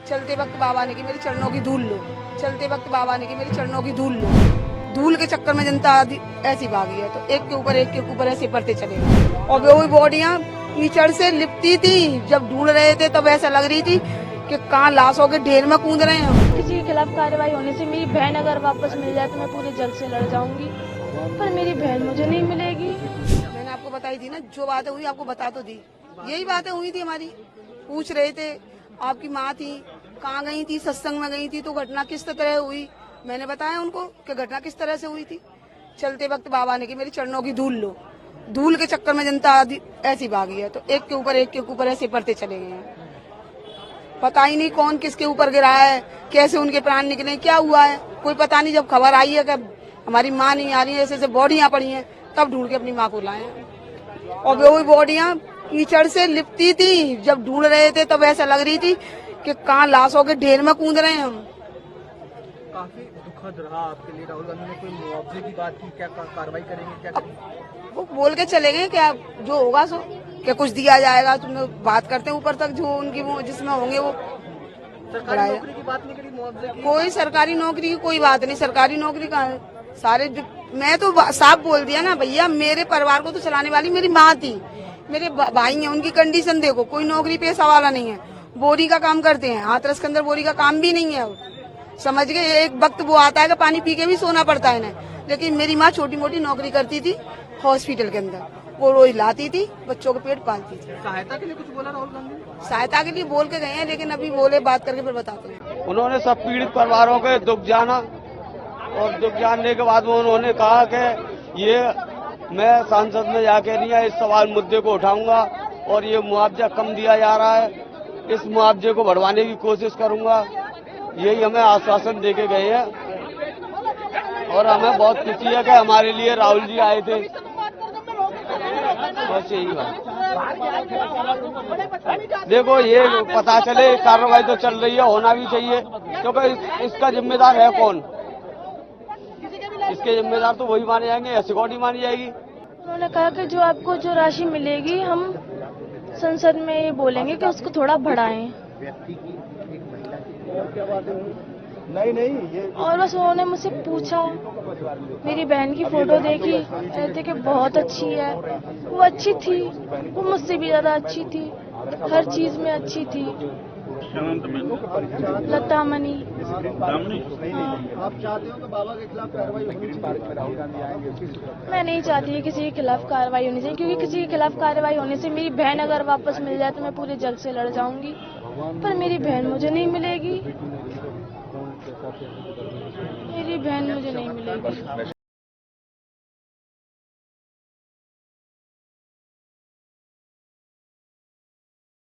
चलते वक्त बाबा ने की मेरे चरणों की धूल लो, चलते वक्त बाबा ने की मेरे चरणों की धूल लो। धूल के चक्कर में जनता ऐसी भागी है, तो एक के ऊपर ऐसे बढ़ते चले गए। और वो बॉडियां कीचड़ से लिपटी थी, जब ढूंढ रहे थे तब ऐसा लग रही थी कि कहाँ लाशों के ढेर में कूद रहे हैं। किसी के खिलाफ कार्रवाई होने से मेरी बहन अगर वापस मिल जाए तो मैं पूरे जल से लड़ जाऊंगी, पर मेरी बहन मुझे नहीं मिलेगी। मैंने आपको बताई थी ना, जो बातें हुई आपको बता तो दी, यही बातें हुई थी हमारी। पूछ रहे थे आपकी माँ थी, कहाँ गई थी, सत्संग में गई थी, तो घटना किस तरह हुई। मैंने बताया उनको कि घटना किस तरह से हुई थी। चलते वक्त बाबा ने की मेरे चरणों की धूल लो। धूल के चक्कर में जनता ऐसी भागी है, तो एक के ऊपर ऐसे बढ़ते चले गए हैं। पता ही नहीं कौन किसके ऊपर गिरा है, कैसे उनके प्राण निकले, क्या हुआ है कोई पता नहीं। जब खबर आई है कि हमारी माँ नहीं आ रही है, ऐसे बॉडियां पड़ी हैं, तब ढूंढ के अपनी माँ को लाए। और वो बॉडियां कीचड़ से लिपटी थी, जब ढूंढ रहे थे तब ऐसा लग रही थी कि कहाँ लाशों के ढेर में कूद रहे हैं हम। काफी दुखद रहा आपके लिए। राहुल गांधी ने कोई मुआवजे की बात की, क्या कार्रवाई करेंगे, क्या करेंगे? वो बोल के चले गए क्या जो होगा सो, क्या कुछ दिया जाएगा। तुम बात करते हैं ऊपर तक, जो उनकी वो जिसमें होंगे वो। सरकारी नौकरी की बात नहीं करी, मुआवजे की? कोई सरकारी नौकरी की कोई बात नहीं। सरकारी नौकरी का सारे मैं तो साफ बोल दिया ना भैया, मेरे परिवार को तो चलाने वाली मेरी माँ थी, मेरे भाई हैं, उनकी कंडीशन देखो। कोई नौकरी पेशा वाला नहीं है, बोरी का काम करते हैं, हाथरस के अंदर बोरी का काम भी नहीं है। समझ गए, एक वक्त वो आता है कि पानी पी के भी सोना पड़ता है इन्हें। लेकिन मेरी माँ छोटी मोटी नौकरी करती थी हॉस्पिटल के अंदर, वो रोज लाती थी, बच्चों को पेट पालती थी। सहायता के लिए कुछ बोला राहुल गांधी ने? सहायता के लिए बोल के गए हैं, लेकिन अभी बोले बात करके फिर बताते हैं। उन्होंने सब पीड़ित परिवारों के दुख जाना, और दुख जानने के बाद में उन्होंने कहा कि ये मैं संसद में जाके नहीं इस सवाल मुद्दे को उठाऊंगा, और ये मुआवजा कम दिया जा रहा है, इस मुआवजे को बढ़वाने की कोशिश करूंगा। यही हमें आश्वासन देके गए हैं, और हमें बहुत खुशी है कि हमारे लिए राहुल जी आए थे। बस यही बात। देखो, ये पता चले, कार्रवाई तो चल रही है, होना भी चाहिए, क्योंकि इसका जिम्मेदार है कौन? इसके जिम्मेदार तो वही माने जाएंगे या सिक्योरिटी मानी जाएगी। उन्होंने कहा कि जो आपको जो राशि मिलेगी हम संसद में ये बोलेंगे कि उसको थोड़ा बढ़ाएं। नहीं ये और बस उन्होंने मुझसे पूछा, मेरी बहन की फोटो देखी, कहते कि बहुत अच्छी है। वो अच्छी थी, वो मुझसे भी ज्यादा अच्छी थी, हर चीज में अच्छी थी। लता मनी। आप चाहते हो कि बाबा के खिलाफ कार्रवाई होनी चाहिए? राहुल गांधी आएंगे? मैं नहीं चाहती है किसी के खिलाफ कार्रवाई होनी चाहिए, क्योंकि किसी के खिलाफ कार्रवाई होने से मेरी बहन अगर वापस मिल जाए तो मैं पूरे जल से लड़ जाऊंगी, पर मेरी बहन मुझे नहीं मिलेगी। मेरी बहन मुझे नहीं मिलेगी।